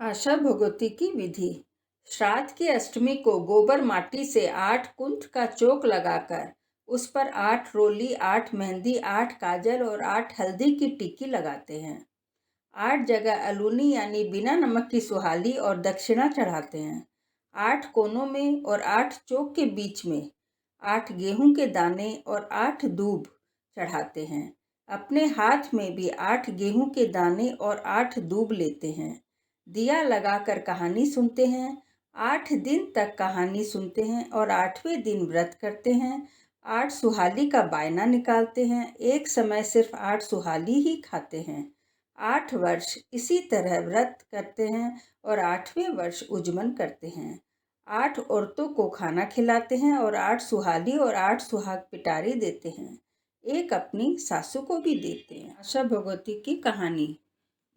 आशा भगवती की विधि। श्राद्ध की अष्टमी को गोबर माटी से 8 कुंठ का चौक लगाकर उस पर 8 रोली, 8 मेहंदी, 8 काजल और 8 हल्दी की टिक्की लगाते हैं। 8 जगह अलूनी यानी बिना नमक की सुहाली और दक्षिणा चढ़ाते हैं। 8 कोनों में और 8 चौक के बीच में 8 गेहूं के दाने और 8 दूब चढ़ाते हैं। अपने हाथ में भी 8 गेहूं के दाने और 8 दूब लेते हैं। दिया लगाकर कहानी सुनते हैं। 8 दिन तक कहानी सुनते हैं और 8वें दिन व्रत करते हैं। 8 सुहाली का बायना निकालते हैं। एक समय सिर्फ 8 सुहाली ही खाते हैं। 8 वर्ष इसी तरह व्रत करते हैं और 8वें वर्ष उजमन करते हैं। 8 औरतों को खाना खिलाते हैं और 8 सुहाली और 8 सुहाग पिटारी देते हैं। एक अपनी सासू को भी देते हैं। आशा भगवती की कहानी।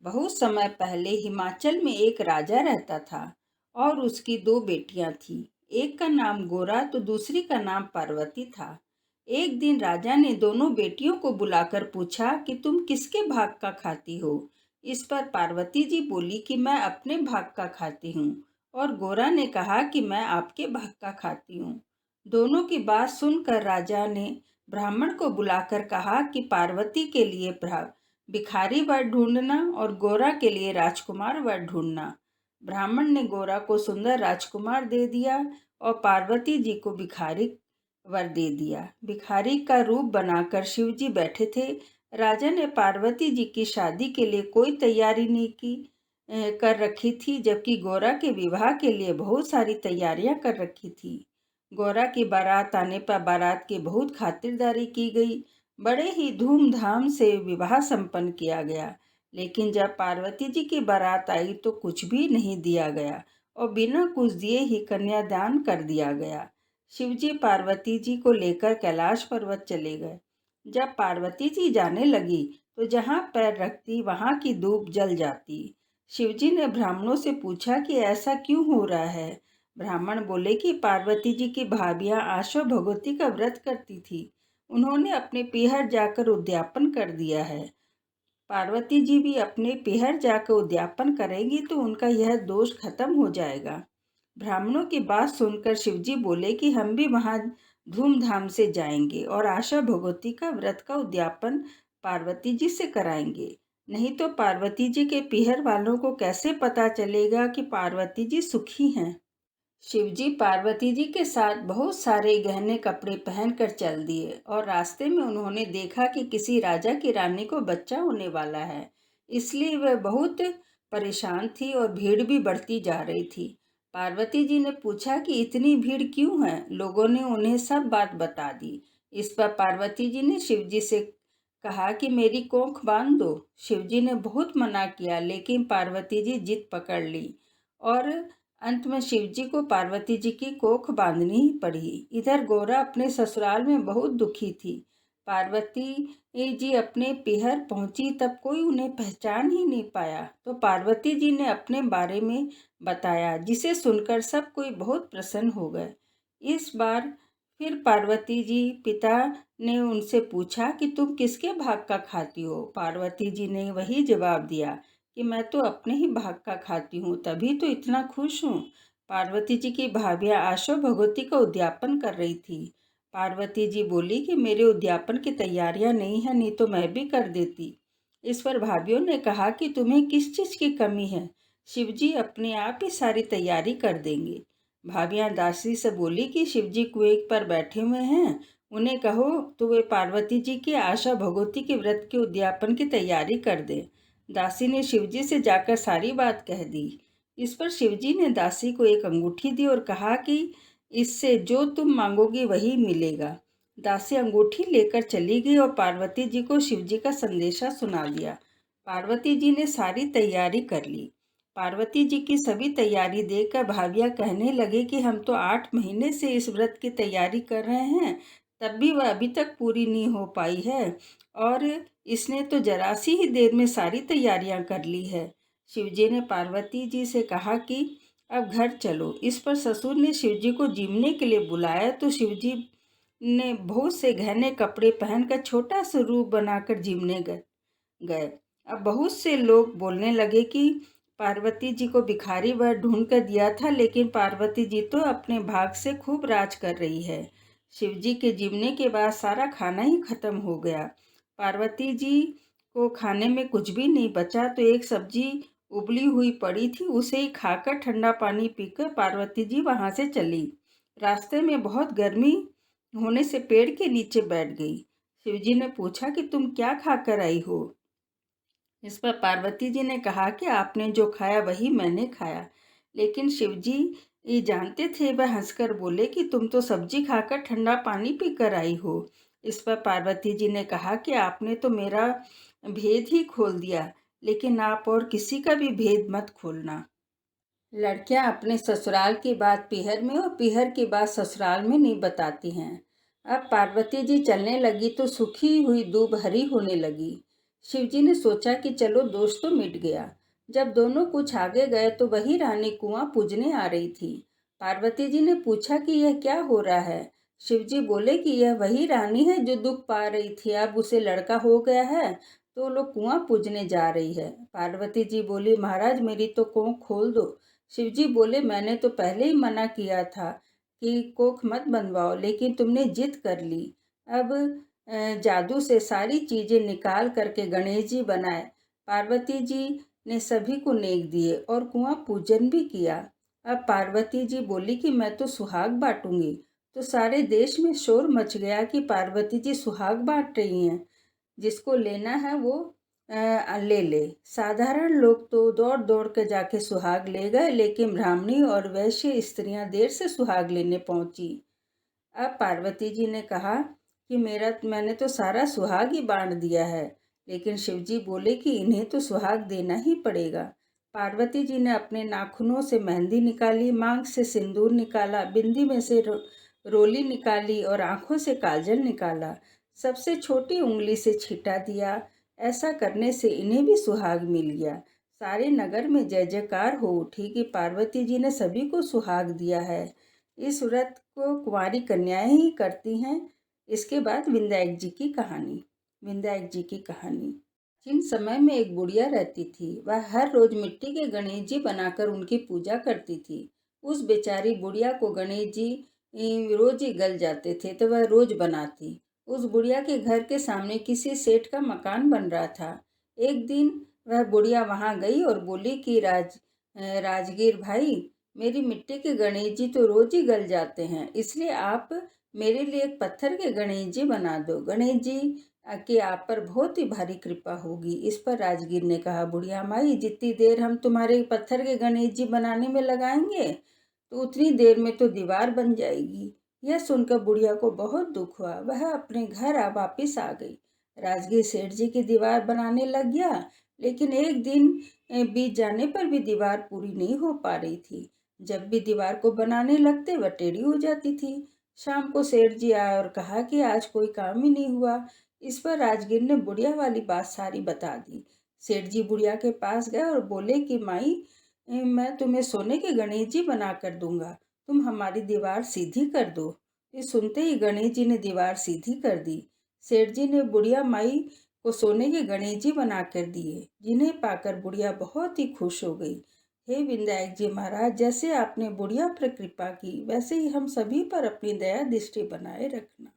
बहुत समय पहले हिमाचल में एक राजा रहता था और उसकी 2 बेटियां थीं। एक का नाम गोरा तो दूसरी का नाम पार्वती था। एक दिन राजा ने दोनों बेटियों को बुलाकर पूछा कि तुम किसके भाग का खाती हो। इस पर पार्वती जी बोली कि मैं अपने भाग का खाती हूँ और गोरा ने कहा कि मैं आपके भाग का खाती हूँ। दोनों की बात सुनकर राजा ने ब्राह्मण को बुलाकर कहा कि पार्वती के लिए भिखारी वर ढूंढना और गोरा के लिए राजकुमार वर ढूंढना। ब्राह्मण ने गोरा को सुंदर राजकुमार दे दिया और पार्वती जी को भिखारी वर दे दिया। भिखारी का रूप बनाकर शिव जी बैठे थे। राजा ने पार्वती जी की शादी के लिए कोई तैयारी नहीं कर रखी थी, जबकि गोरा के विवाह के लिए बहुत सारी तैयारियां कर रखी थी। गोरा की बारात आने पर बारात की बहुत खातिरदारी की गई। बड़े ही धूमधाम से विवाह संपन्न किया गया। लेकिन जब पार्वती जी की बारात आई तो कुछ भी नहीं दिया गया और बिना कुछ दिए ही कन्यादान कर दिया गया। शिवजी पार्वती जी को लेकर कैलाश पर्वत चले गए। जब पार्वती जी जाने लगी तो जहाँ पैर रखती वहाँ की धूप जल जाती। शिवजी ने ब्राह्मणों से पूछा कि ऐसा क्यों हो रहा है। ब्राह्मण बोले कि पार्वती जी की भाभियां आशा भगवती का व्रत करती थी। उन्होंने अपने पीहर जाकर उद्यापन कर दिया है। पार्वती जी भी अपने पीहर जाकर उद्यापन करेंगी तो उनका यह दोष खत्म हो जाएगा। ब्राह्मणों की बात सुनकर शिवजी बोले कि हम भी वहां धूमधाम से जाएंगे और आशा भगवती का व्रत का उद्यापन पार्वती जी से कराएंगे। नहीं तो पार्वती जी के पीहर वालों को कैसे पता चलेगा कि पार्वती जी सुखी हैं। शिवजी पार्वती जी के साथ बहुत सारे गहने कपड़े पहनकर चल दिए और रास्ते में उन्होंने देखा कि किसी राजा की रानी को बच्चा होने वाला है। इसलिए वह बहुत परेशान थी और भीड़ भी बढ़ती जा रही थी। पार्वती जी ने पूछा कि इतनी भीड़ क्यों है। लोगों ने उन्हें सब बात बता दी। इस पर पार्वती जी ने शिवजी से कहा कि मेरी कोख बांध दो। शिवजी ने बहुत मना किया, लेकिन पार्वती जी जिद पकड़ ली और अंत में शिवजी को पार्वती जी की कोख बांधनी ही पड़ी। इधर गोरा अपने ससुराल में बहुत दुखी थी। पार्वती जी अपने पीहर पहुंची तब कोई उन्हें पहचान ही नहीं पाया। तो पार्वती जी ने अपने बारे में बताया, जिसे सुनकर सब कोई बहुत प्रसन्न हो गए। इस बार फिर पार्वती जी पिता ने उनसे पूछा कि तुम किसके भाग का खाती हो। पार्वती जी ने वही जवाब दिया कि मैं तो अपने ही भाग का खाती हूँ, तभी तो इतना खुश हूँ। पार्वती जी की भाभियाँ आशा भगवती का उद्यापन कर रही थी। पार्वती जी बोली कि मेरे उद्यापन की तैयारियां नहीं है, नहीं तो मैं भी कर देती। इस पर भाभियों ने कहा कि तुम्हें किस चीज़ की कमी है, शिवजी अपने आप ही सारी तैयारी कर देंगे। भाभियाँ दासी से बोली कि शिवजी कुएं पर बैठे हुए हैं, उन्हें कहो तो वे पार्वती जी की आशा भगवती के व्रत के उद्यापन की तैयारी कर दें। दासी ने शिवजी से जाकर सारी बात कह दी। इस पर शिवजी ने दासी को एक अंगूठी दी और कहा कि इससे जो तुम मांगोगी वही मिलेगा। दासी अंगूठी लेकर चली गई और पार्वती जी को शिवजी का संदेशा सुना दिया। पार्वती जी ने सारी तैयारी कर ली। पार्वती जी की सभी तैयारी देखकर भाभियाँ कहने लगे कि हम तो 8 महीने से इस व्रत की तैयारी कर रहे हैं, तब भी वह अभी तक पूरी नहीं हो पाई है और इसने तो जरा सी ही देर में सारी तैयारियां कर ली है। शिवजी ने पार्वती जी से कहा कि अब घर चलो। इस पर ससुर ने शिवजी को जीमने के लिए बुलाया तो शिवजी ने बहुत से गहने कपड़े पहनकर छोटा सा रूप बनाकर जीमने गए। अब बहुत से लोग बोलने लगे कि पार्वती जी को भिखारी वर ढूंढ कर दिया था, लेकिन पार्वती जी तो अपने भाग से खूब राज कर रही है। शिव जी के जीवने के बाद सारा खाना ही खत्म हो गया। पार्वती जी को खाने में कुछ भी नहीं बचा, तो एक सब्जी उबली हुई पड़ी थी, उसे ही खाकर ठंडा पानी पीकर पार्वती जी वहां से चली। रास्ते में बहुत गर्मी होने से पेड़ के नीचे बैठ गई। शिवजी ने पूछा कि तुम क्या खाकर आई हो। इस पर पार्वती जी ने कहा कि आपने जो खाया वही मैंने खाया। लेकिन शिवजी ये जानते थे, वह हंसकर बोले कि तुम तो सब्जी खाकर ठंडा पानी पीकर आई हो। इस पर पार्वती जी ने कहा कि आपने तो मेरा भेद ही खोल दिया, लेकिन आप और किसी का भी भेद मत खोलना। लड़कियां अपने ससुराल की बात पीहर में और पीहर की बात ससुराल में नहीं बताती हैं। अब पार्वती जी चलने लगी तो सूखी हुई दूब हरी होने लगी। शिवजी ने सोचा कि चलो दोष तो मिट गया। जब दोनों कुछ आगे गए तो वही रानी कुआं पूजने आ रही थी। पार्वती जी ने पूछा कि यह क्या हो रहा है। शिवजी बोले कि यह वही रानी है जो दुख पा रही थी, अब उसे लड़का हो गया है तो लोग कुआं पूजने जा रही है। पार्वती जी बोली, महाराज मेरी तो कोख खोल दो। शिवजी बोले, मैंने तो पहले ही मना किया था कि कोख मत बनवाओ, लेकिन तुमने जिद कर ली। अब जादू से सारी चीजें निकाल करके गणेश जी बनाए। पार्वती जी ने सभी को नेक दिए और कुआं पूजन भी किया। अब पार्वती जी बोली कि मैं तो सुहाग बांटूंगी। तो सारे देश में शोर मच गया कि पार्वती जी सुहाग बांट रही हैं, जिसको लेना है वो ले ले। साधारण लोग तो दौड़ दौड़ कर जाके सुहाग ले गए, लेकिन ब्राह्मणी और वैश्य स्त्रियां देर से सुहाग लेने पहुंची। अब पार्वती जी ने कहा कि मैंने तो सारा सुहाग ही बांट दिया है। लेकिन शिवजी बोले कि इन्हें तो सुहाग देना ही पड़ेगा। पार्वती जी ने अपने नाखूनों से मेहंदी निकाली, मांग से सिंदूर निकाला, बिंदी में से रोली निकाली और आंखों से काजल निकाला। सबसे छोटी उंगली से छिटा दिया। ऐसा करने से इन्हें भी सुहाग मिल गया। सारे नगर में जय जयकार हो उठी कि पार्वती जी ने सभी को सुहाग दिया है। इस व्रत को कुंवारी कन्याएं ही करती हैं। इसके बाद विंध्याक जी की कहानी। विंध्याक जी की कहानी। जिन समय में एक बुढ़िया रहती थी, वह हर रोज मिट्टी के गणेश जी बनाकर उनकी पूजा करती थी। उस बेचारी बुढ़िया को गणेश जी रोज ही गल जाते थे, तो वह रोज बनाती। उस बुढ़िया के घर के सामने किसी सेठ का मकान बन रहा था। एक दिन वह बुढ़िया वहां गई और बोली कि राजगीर भाई, मेरी मिट्टी के गणेश जी तो रोज ही गल जाते हैं, इसलिए आप मेरे लिए एक पत्थर के गणेश जी बना दो। गणेश जी कि आप पर बहुत ही भारी कृपा होगी। इस पर राजगीर ने कहा, बुढ़िया माई, जितनी देर हम तुम्हारे पत्थर के गणेश जी बनाने में लगाएंगे तो उतनी देर में तो दीवार बन जाएगी। यह सुनकर बुढ़िया को बहुत दुख हुआ। वह अपने घर वापिस आ गई। राजगीर सेठ जी की दीवार बनाने लग गया, लेकिन एक दिन बीत जाने पर भी दीवार पूरी नहीं हो पा रही थी। जब भी दीवार को बनाने लगते वह टेढ़ी हो जाती थी। शाम को सेठ जी आए और कहा कि आज कोई काम ही नहीं हुआ। इस पर राजगीर ने बुढ़िया वाली बात सारी बता दी। सेठ जी बुढ़िया के पास गए और बोले कि माई, मैं तुम्हें सोने के गणेश जी बना कर दूंगा, तुम हमारी दीवार सीधी कर दो। ये सुनते ही गणेश जी ने दीवार सीधी कर दी। सेठ जी ने बुढ़िया माई को सोने के गणेश जी बना कर दिए, जिन्हें पाकर बुढ़िया बहुत ही खुश हो गई। हे विंध्याक जी महाराज, जैसे आपने बुढ़िया पर कृपा की, वैसे ही हम सभी पर अपनी दया दृष्टि बनाए रखना।